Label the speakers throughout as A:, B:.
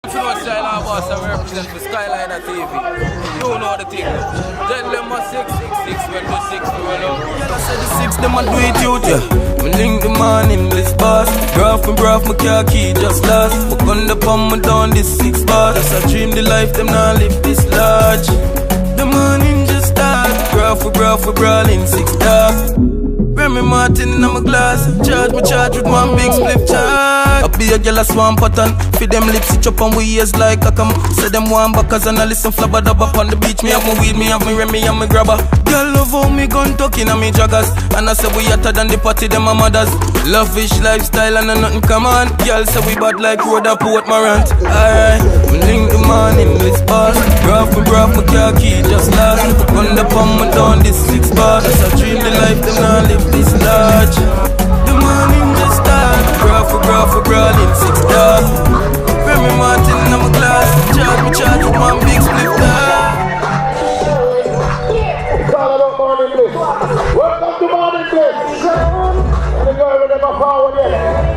A: If you know Skyline Boss, I represent for Skyline TV. You know the thing. Tell them a 666 when the 6 roll out. I said the 6, them a do it youth, yeah. Me link the man in Bliss boss. Graph, my car key just lost. But on the palm, me down this 6 bars. Just I dream the life, them now live this large. The morning just start. Graph, we brawling 6 dark. Remy Martin in my glass. Charge with one big split charge. I be a girl a swan pattern. Feed them lips, it up on we ears like a come. Say them one backers and I listen flabba dub up on the beach. Me have my weed, me have me Remy and me grabber. Girl love how me gun tucking and me joggers. And I say we hotter than the party, them my mothers. Lavish lifestyle and nothing come on. Girl say we bad like road up Port Morant. Alright, we link the man in this boss. Graph, my car key just lost. On the palm, me down this 6 bars. Just I dream the life, them now live this large. The morning just start. Graph, we brawling 6 dark. Remy Martin in my glass. Charge with one big split dark.
B: It's all about morning bliss. Welcome to morning bliss. And the girl will never forward yet.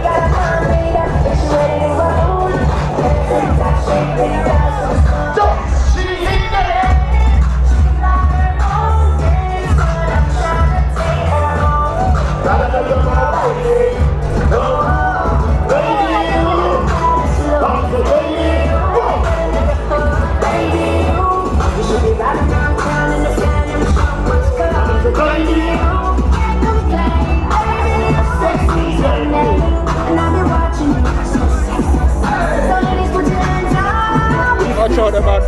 B: Watch out about it.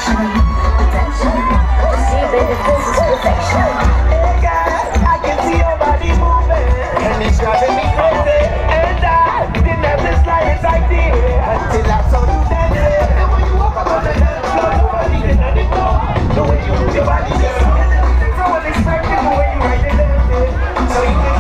C: attraction, attention. To see, baby, this is perfection.
D: Hey girl, I can see your body moving, and it's driving me crazy. And I didn't have this slightest idea until I saw you dancing. And when you walk up on the dance floor, nobody can know the way you move your body, girl. So unexpected the way you ride the dance. So you can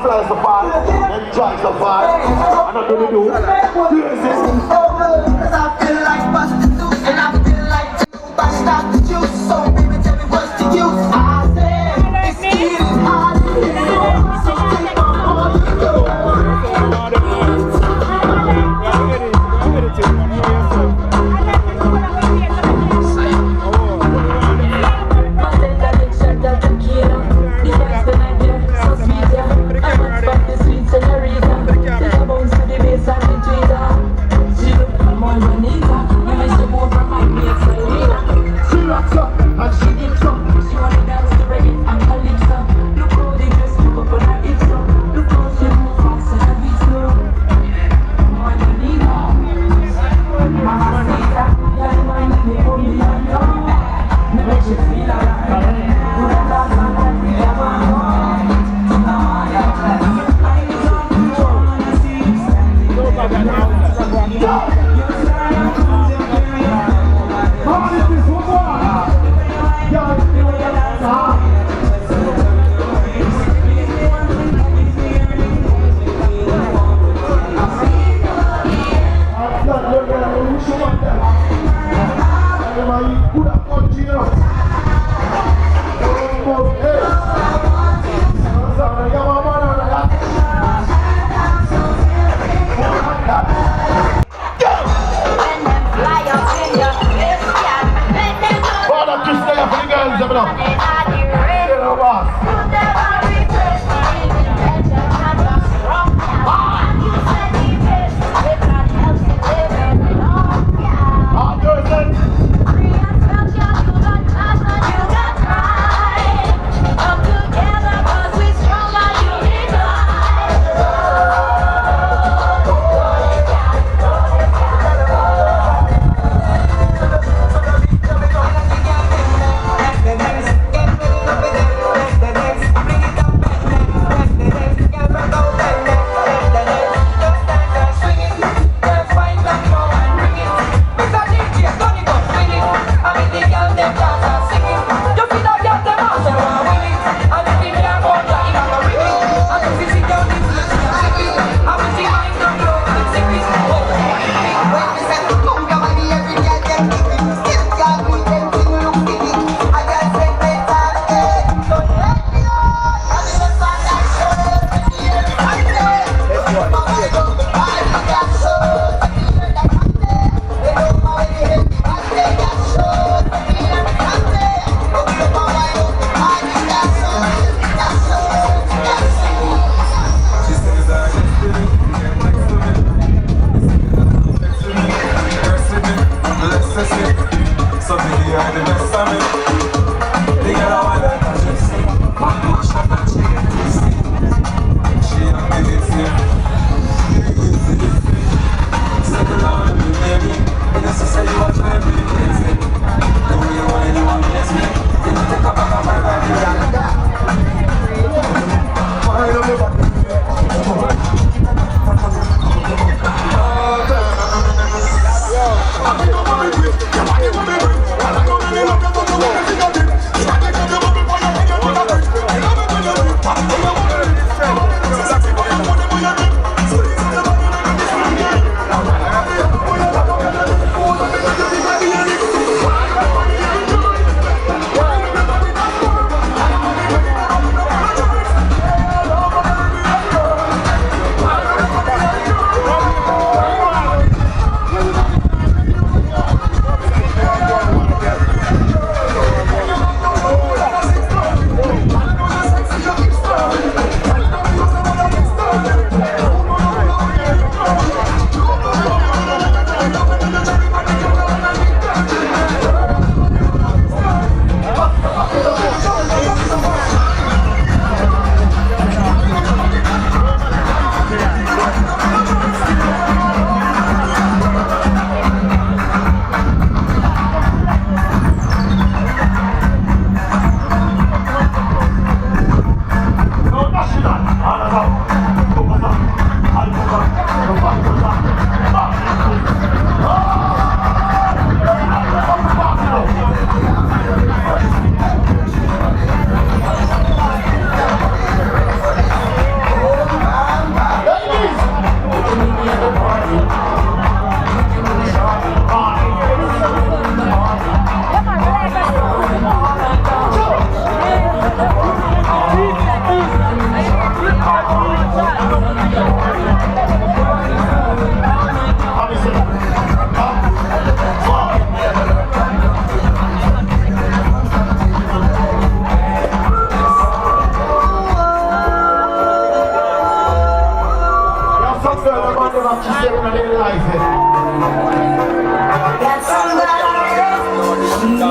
D: fly so far, then drive so far. I'm not gonna do this. Cause I feel like busting loose and I feel like I stop the juice. So baby, tell me what's the use. I said it's getting hard. So take my heart to go.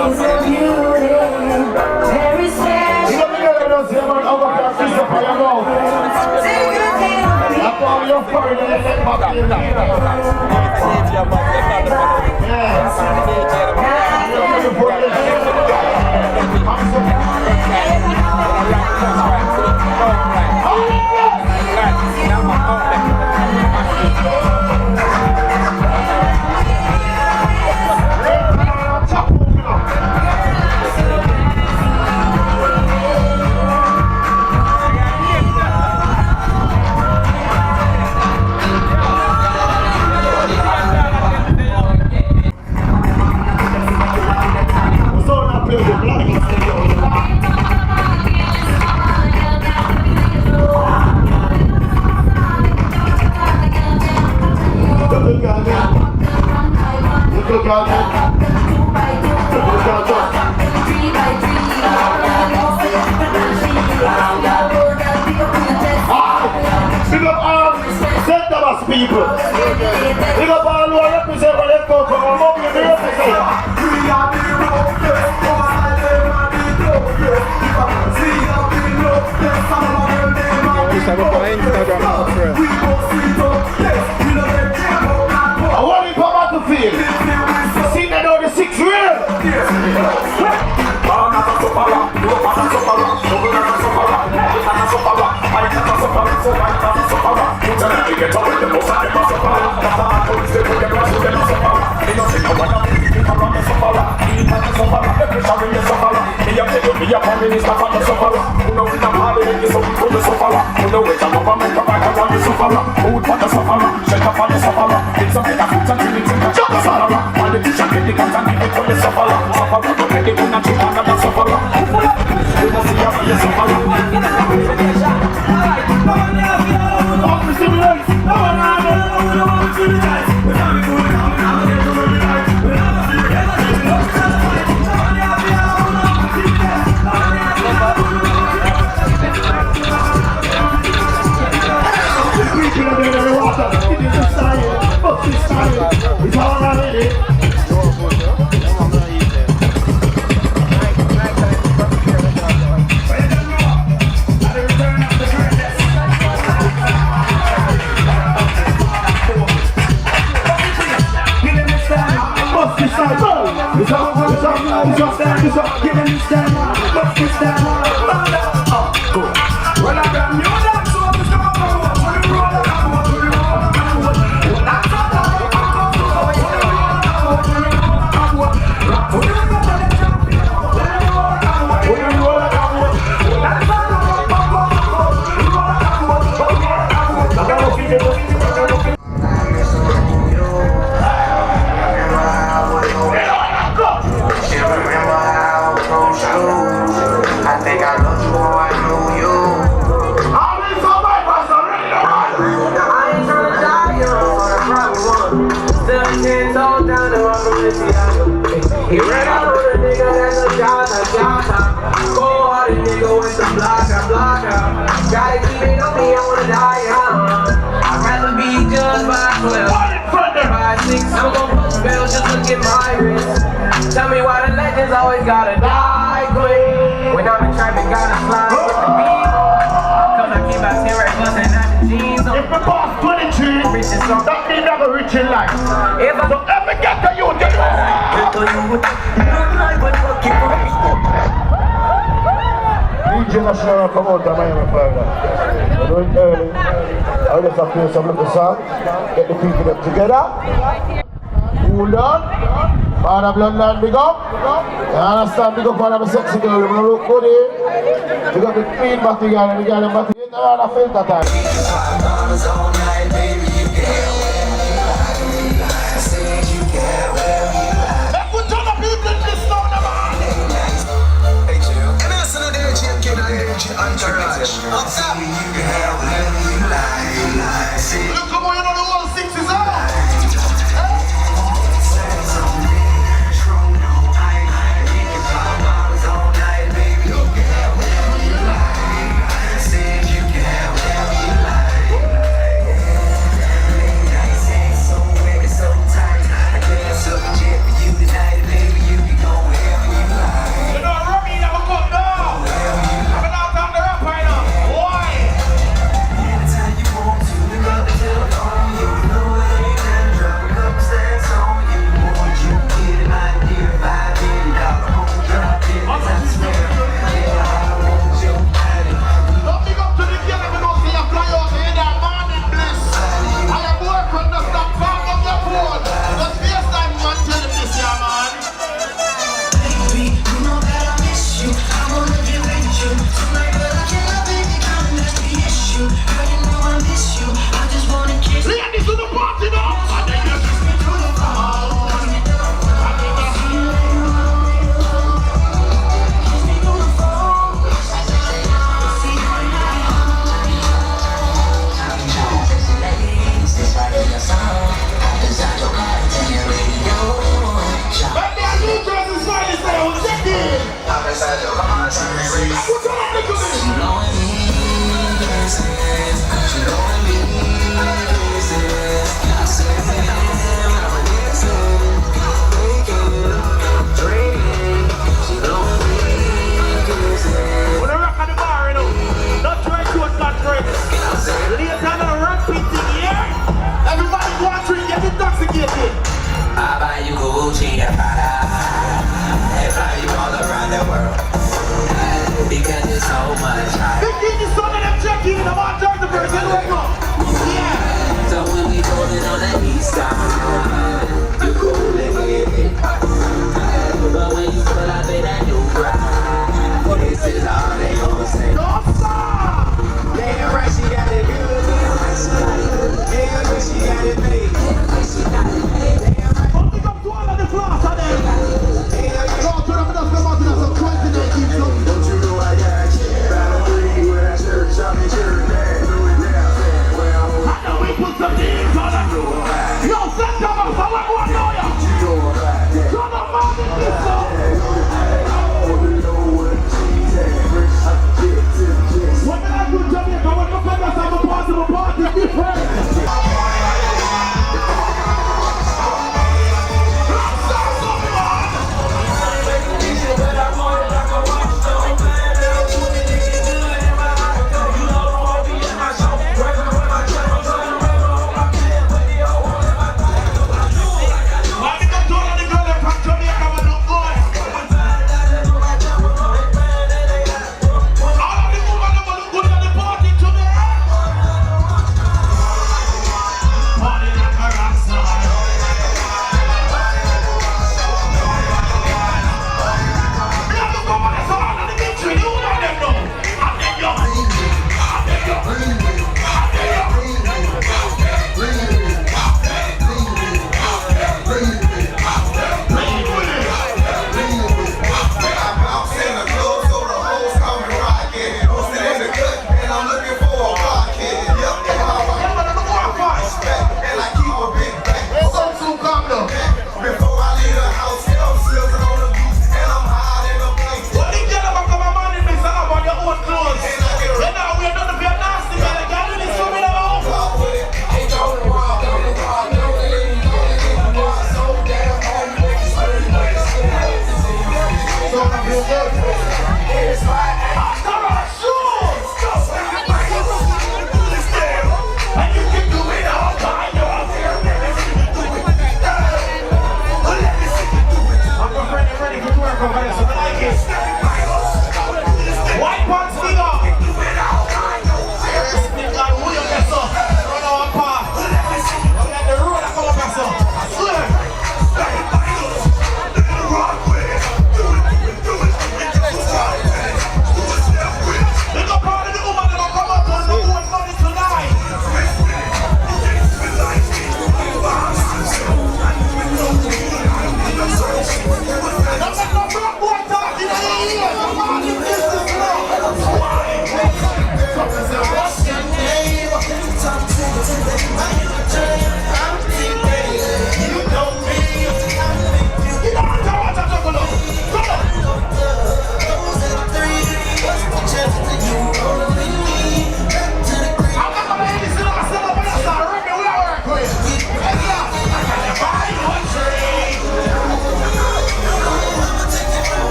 A: off for the
B: You don't think I don't see a man over there, kiss up on your mouth. That's all your foreign and let back in. People. Big up all who represent where they come from. I'm up here to represent. I want you to come out to feel. See that all the 6 real.
D: He ran out on a nigga that's a jota. Go hard nigga with the blocker. Gotta keep it on me, I wanna die young. I'd rather be judged by 12, by 6. I'm gon' post bail just to get my wrist. Tell me why the legends always gotta die quick. When I'm in traffic, gotta slide with the beat. Cause I keep my right bustin' out the jeans.
B: If the boss 23, that means I'm a rich in life.
D: If I
B: don't ever get to you, DJ National come out to Miami, Florida. We're doing early. I just have to play some little song, get the people up together. Cool down. Father Bloodline, big up. You understand? Big up all of the sexy girls. We're look good here. We got the clean back together. We got them back together around a filter time.
D: Up top.
B: Look how you know the whole 6 is out.
E: She a fighter. They fly you all around the world because it's so much higher.
B: Big King is son of them Jackie in the one turn the first, you know what? Yeah.
E: So when we rolling on the east side, you coolin' with it. But when you pull up in that new ride, this is all they gon' say.
B: No, sir!
E: Damn right she got it good. Damn right she got it made.
B: Don't think up to all of the class of them.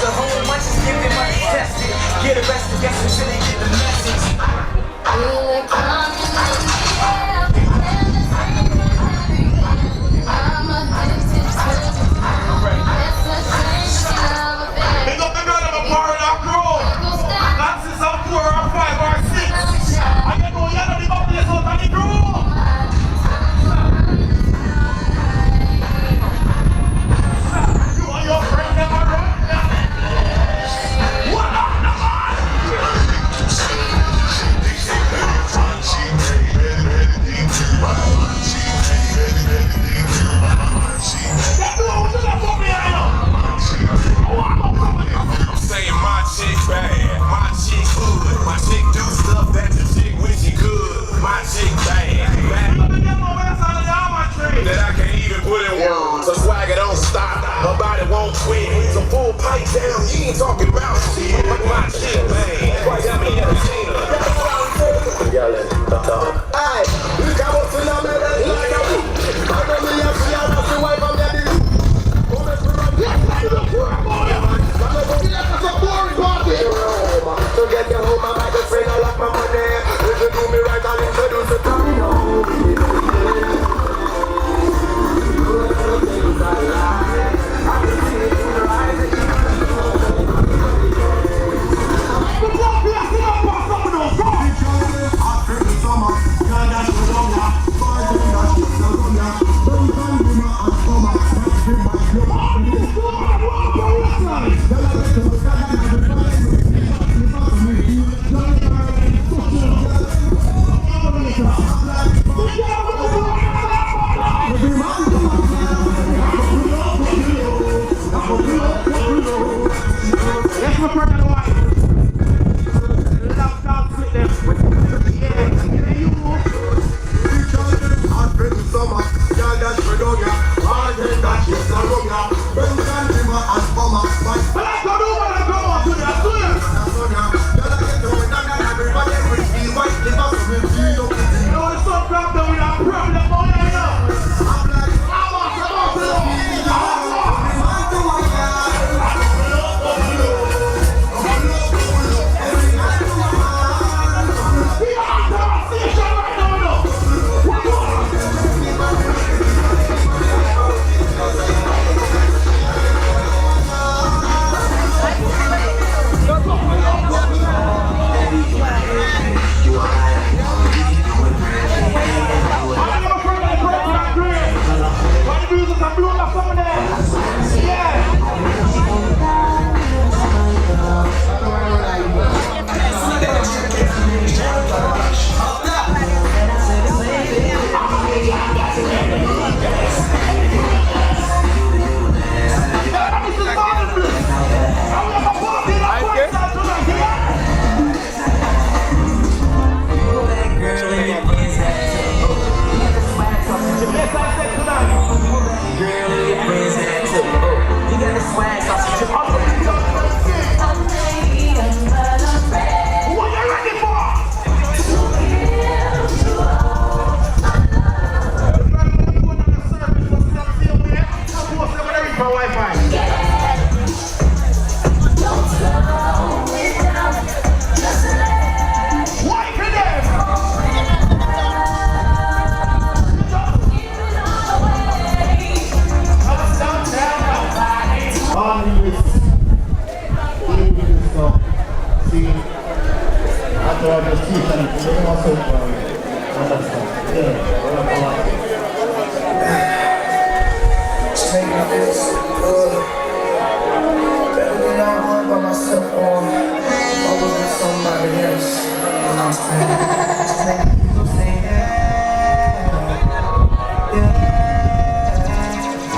D: the whole much is giving, much is tested. Get arrested, guess until they get the message.
C: Feel it coming in the air. I'm addicted to the it's a strange love affair.
B: Big up the girl of a bar in our crew. That's is our 4 or 5 or 6. I can go yellow the up place out of the crew. You and your friend never run. What up, man?
F: I'm saying my chick bad, my chick hood, my chick do stuff that the chick wish she could. My chick bad, that I can't even put in words. So swagger don't stop, her body won't quit. So full pipe down, you ain't talking about shit. My chick bad, got me at the scene.
B: Aye, you come up to the middle like a week. I know me and see how that's the wife I'm getting. Come and put a yes, I do for a boy, man. I'm not going to get us a boring party. So get your home, I might say I like my money. If you do me right, I'll introduce you to me. That's my friend and wife. Love dogs with them. Yeah, you I'm pretty summer. Yeah, that's for dog. I think that she's a runner. When you can be my ass for my spice. But I don't know what I go on to that. Do you? That's get to it. And everybody will see white. They must be feel up. You know the sun crop down with a problem. Oh, yeah, yeah. I'm like, I'm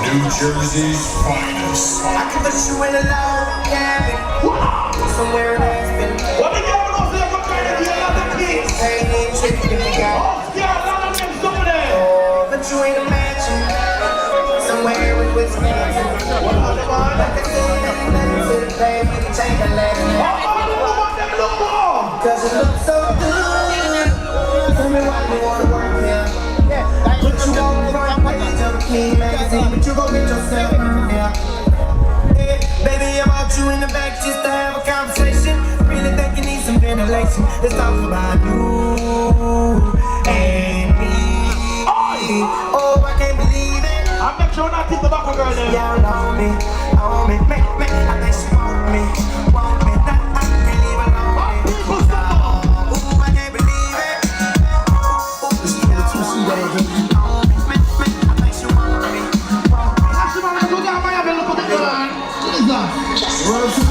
F: New Jersey's finest.
D: I can put you in a log cabin somewhere in Aspen.
B: What the hell was that? What kind of deal are the kids?
D: Hey, ain't chicken in the guy.
B: Oh, yeah, a lot of them over there.
D: Oh, but you ain't a mansion somewhere with whiskey. What about the one? I can see nothing to the play. We can take a leg. Cause it looks so good. Tell me why you wanna work here. But you don't run away to the King magazine. But you gon' get yourself, yeah. Hey, baby, I bought you in the bag. Let's talk about you and me. Oh, I can't believe it.
B: I make sure not think the back of girl there.
D: Y'all know me, me. I think she want me. I can't leave alone. Ooh, I can't believe it. This is the 2C that I think she want me.
B: Actually, man, I go down my head and look at the girl. Jesus.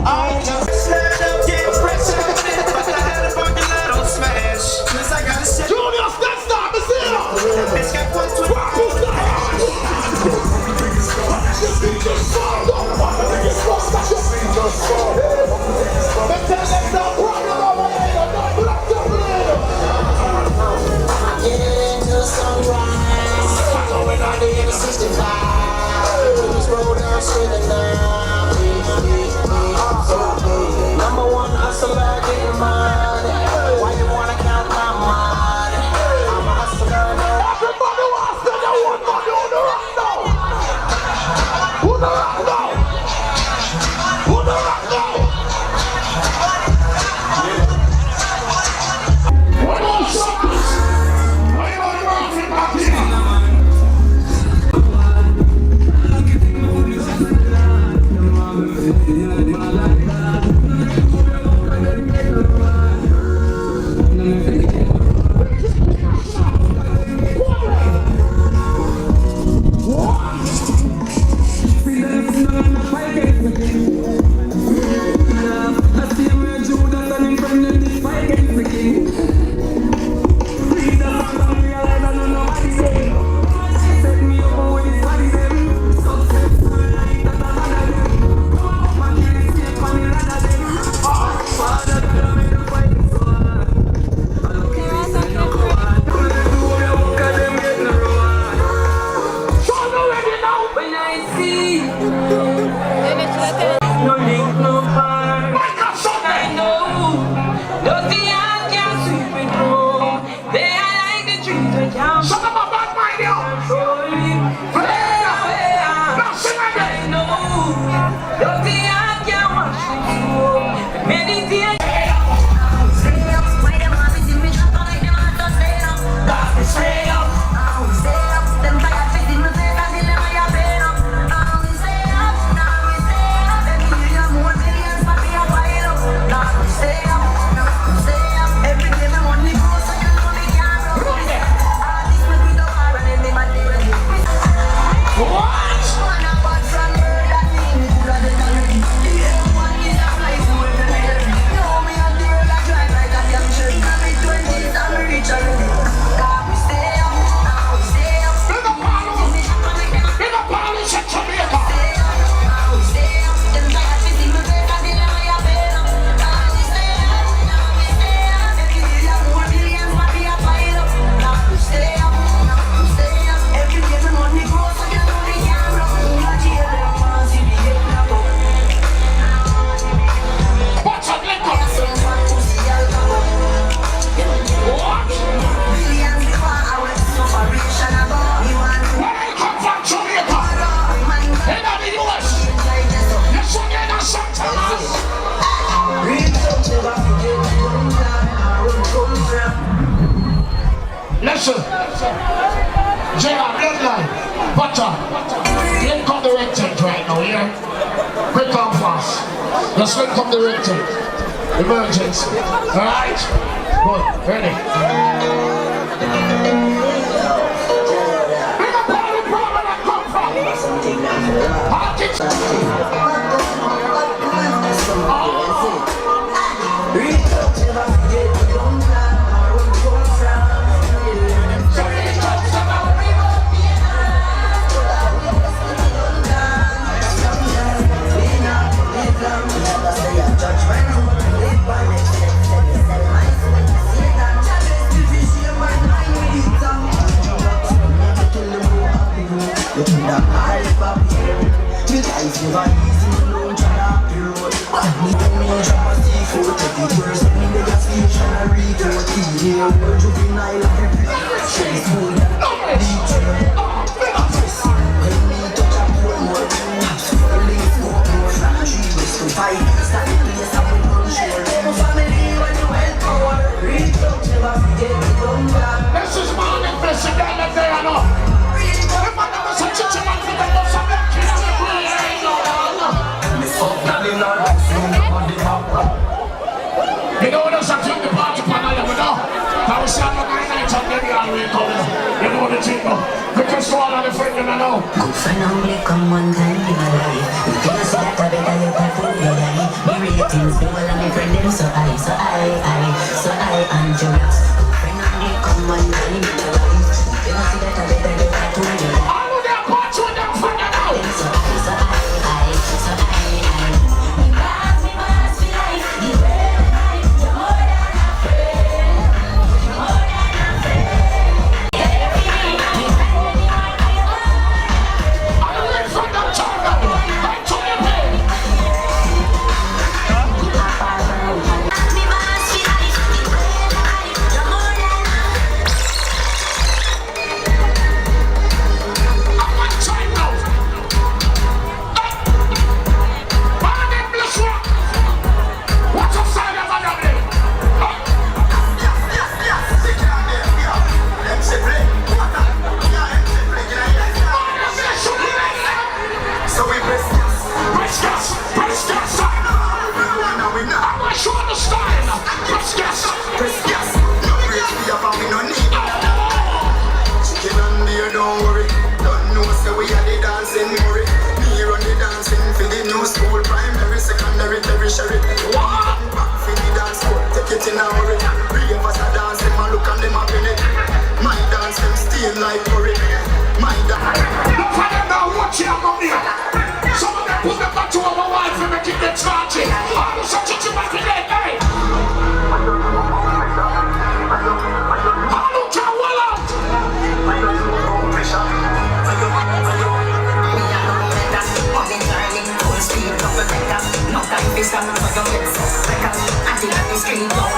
D: I just slept up, get fresh up, but I had a fucking lot on smash. Cause I gotta set
B: Junior, stop, me see you.
D: that bitch got 120.
E: Number one hustler, getting money. Why you wanna count my money? I'm a hustler now.
B: Everybody wants to know what money on the rock now. Who the rock now? Who the rock now? What on shots? Why you on the rock in Martina? Listen, J.R. Bloodline, Butter, link up the red tent right now, yeah? Quick and fast. Let's link up the red tent. Emergency. Alright? Good, ready? Bring up all the problem that come from.
D: Judgment, live by next step, sell my soul, see that.
E: never easy, no try up the road. Me drop a seafood, take it first, me the gas station a retort. TV, world juvenile, straight school, DJ. When me touch a pole more, slowly smoke more. 3 ways to fight, start the place and we run share. My family when you help power, reach out, never forget the number.
B: This is morning Bliss again that day, I know. If I never say chicken man for the boss, I'm not kidding you. You know there's a thing the party panel, you know. I was saying on 9 nights on the way coming. You know the thing, because to all of the friends, you know.
E: Good friend only come one time in my life. You can see that I better you can prove your life. Me ratings, me well and me friend them, so I and Jonas. Good friend only come one time in my life. You can see that I better you can prove your life.
B: All of them parts with them friend, you know.
E: So me pass me pass for life. The way of life, you're more than a friend. You're more than a friend. Every day, me find anyone I love.
B: I live from the jungle, right to the pain.
E: Me pass for life. The way of life, you're more than a friend.
B: I'm on time now. Morning Bliss rock. What's upside of my family?
D: So we press
B: Press gas. I'm not sure the style. Press gas.
D: no break we have and we no need chicken and beer, don't worry. Don't know say we are the dancing Murray. Me run the dancing for the new school, primary, secondary, tertiary. Back for the dance school, take it in a hurry. Three of us are dancing, man look and them a it. My dance them still like curry. My dance.
B: Look for them now, watch your money. Some of them put them back to our wife and make it get started. I'm such a chicken today, hey. I don't care what out.
E: No time for stand for your head so second. I think that the street don't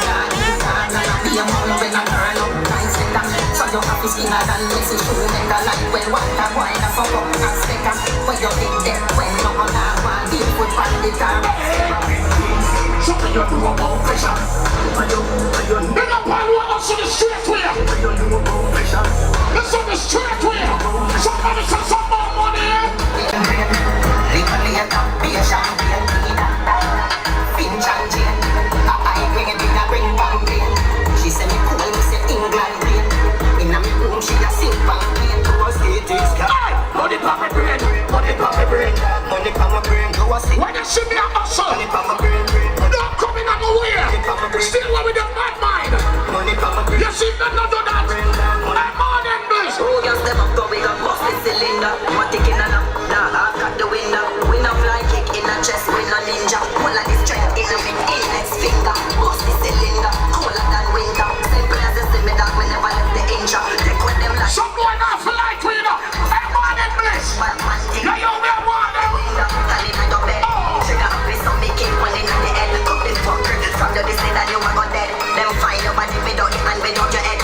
E: be a man when I turn up nice letter. So you have to see her and miss it through and the light when what a boy and fuck up and sticker. When you think that when no one one deal with one the car.
B: Something you do about pressure. Bring up all one up to the straight way. It's on the straight way. Somebody say some more money.
E: She said me cool, me say England rain. Inna me room, she a sing bang rain. Cause it is God. Money pa my brain, money pa my brain, money pa my brain. Go a sing.
B: When you see me a hustle,
E: Money pa my brain,
B: don't come in on the way. Still one with the bad mind.
E: money pa my brain.
B: You see me not do that. I'm morning Bliss.
E: Who just them up, go we got bust the cylinder. One ticking and up, now I've got the window. We no fly kick in a chest, we no ninja. All of this strength in a big index finger. Bust the cylinder, colder than winter. Simple as a simmer dog, we never left the inch. Take with them like
B: Some boy not feel like we know. I'm morning Bliss.
E: bad man thing.
B: Yeah, you will want them.
E: Window, and if I don't bed. Trigger up with some big kick, one in the head. Cut this fucker, from the distance that you are got dead. Them find your body without it and without your head.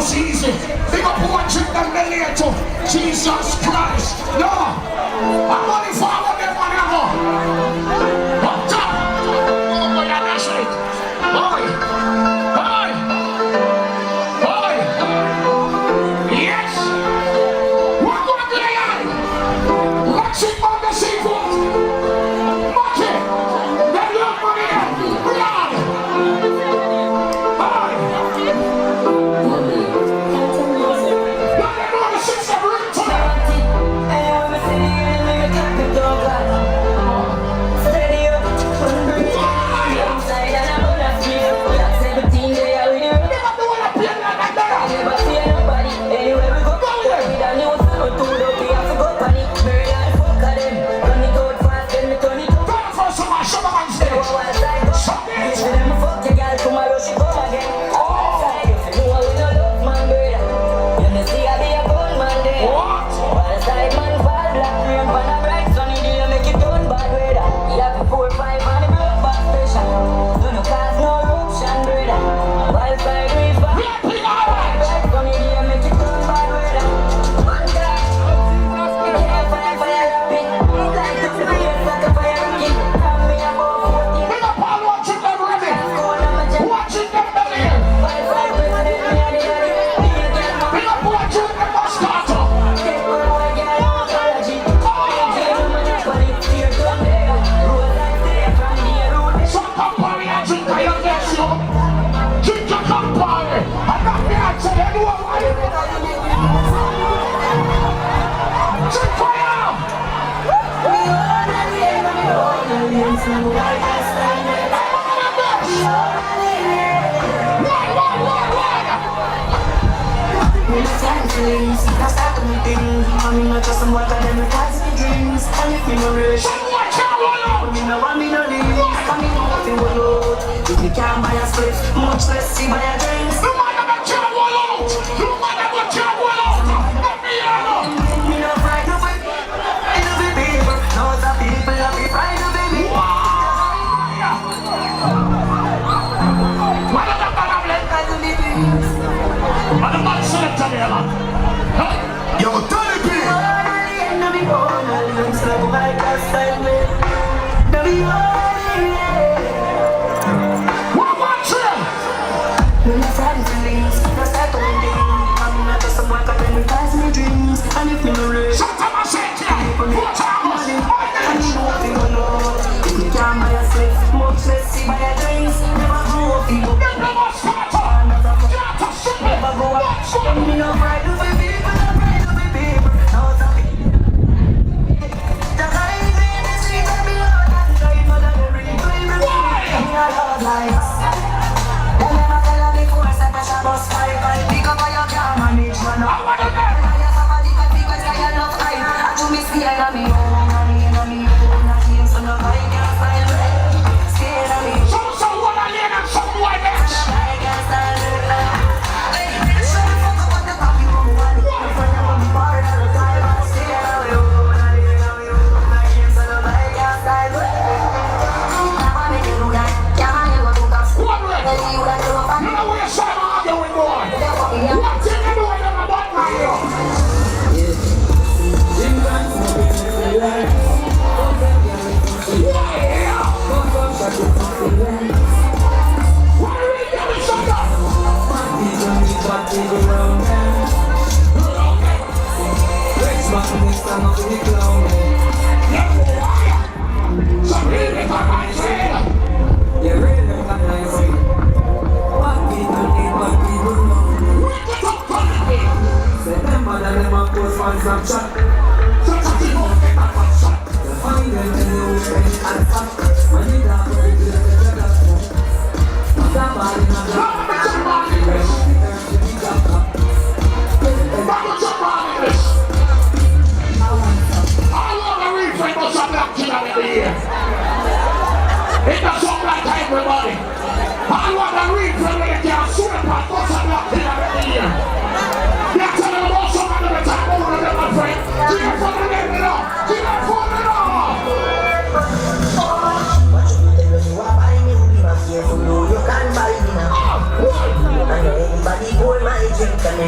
B: was easy. Big up one drink them the later. Jesus Christ. No. I'm money forward them money go. Up top. Oh boy, that's it. Boy. Boy. Boy. Yes. What going to the eye? Watch it on the seafood. Watch it. Then look money there. Blood. Boy.
E: Much less see by your dreams.
B: No matter what you want out. No matter what you want out. Let me out.
E: Me no fight no fight. I no be people. No the people love me fight no baby.
B: What are the problem?
E: I do the things.
B: What the man said to me, man? Yo, tell it me.
E: No be born no lives like my cast time. No be and if me no rich,
B: shut up and say it. Put your money.
E: and you know fi go low. If you can't buy a slip, much less see buy a drinks. Never grow up, you
B: Never start up.
E: never go up. Me no pride to be people, no pride to be people. No the kind in the street that be loud and kind, but I don't really play me. Me a love lights. They never tell her before, say pressure bus five and pick up how you can manage man up.
B: It does sound like everybody. I want to read from the can soon as possible every year. They're telling about some of the time over them, my friend. Keep it from the name it up. Keep it from it up.
E: What you tell when you are buying me, be my fear from you. You can't buy me now. I know anybody pour my drink and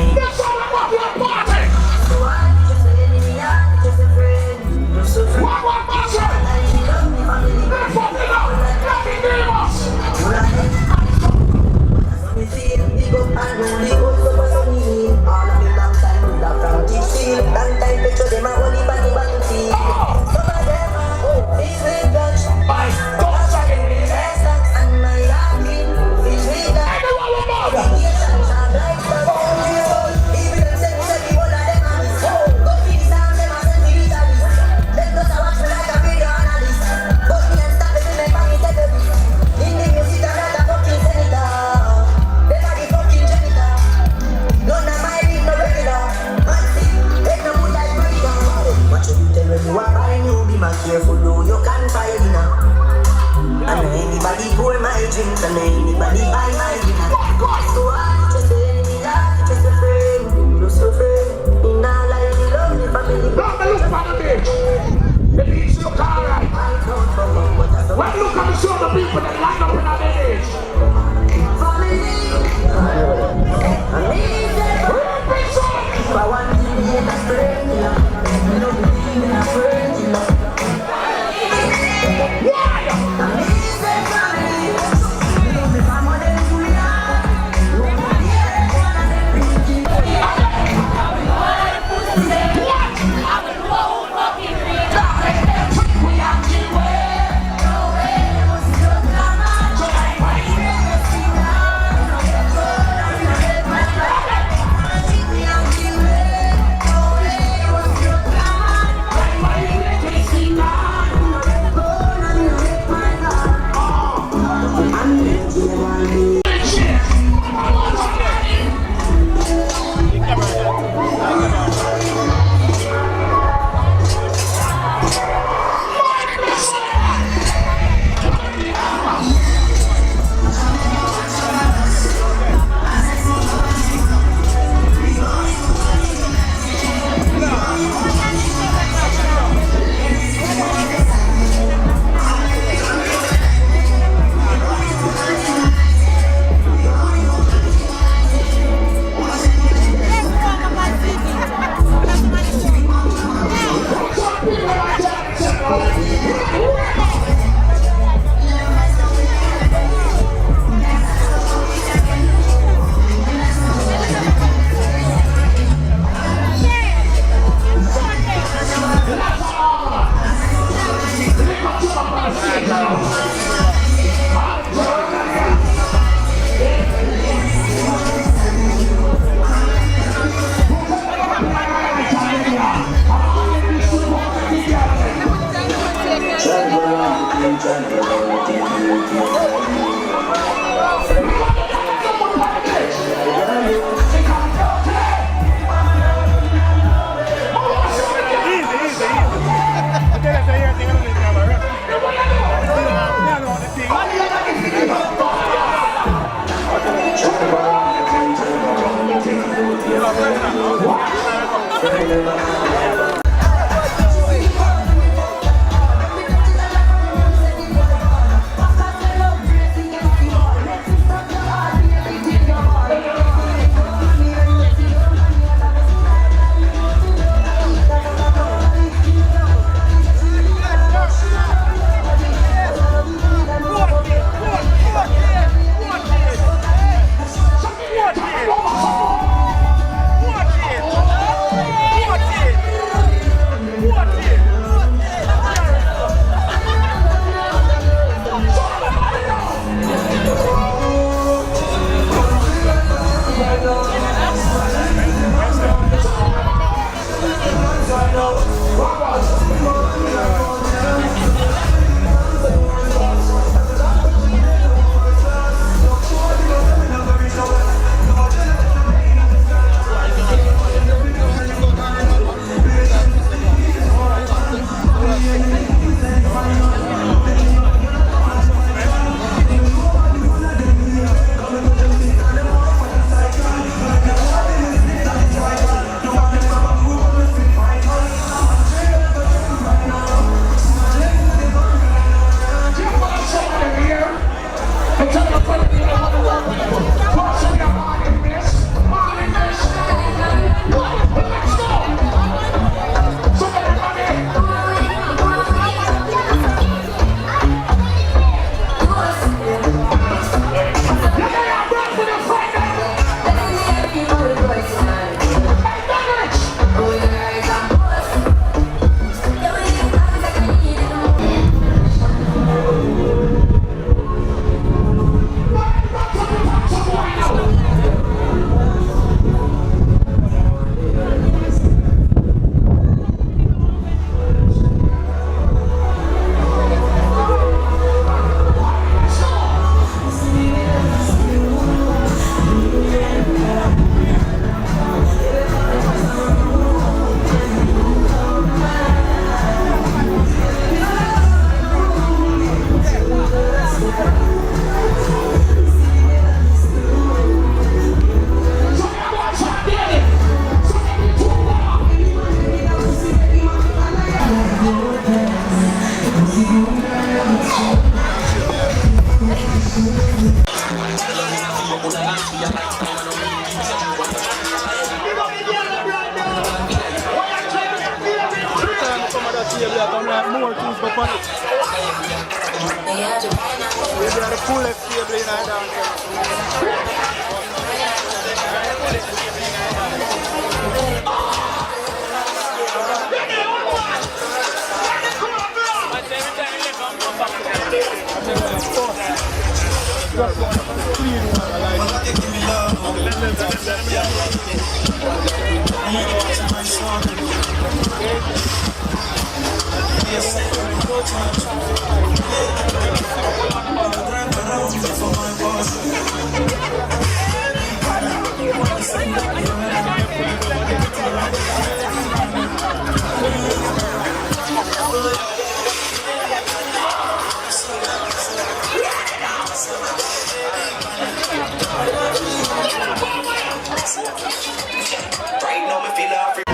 G: More things go on it. We are the coolest table in our downtown.
D: Right now, me feel Africa.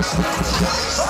B: Congratulations.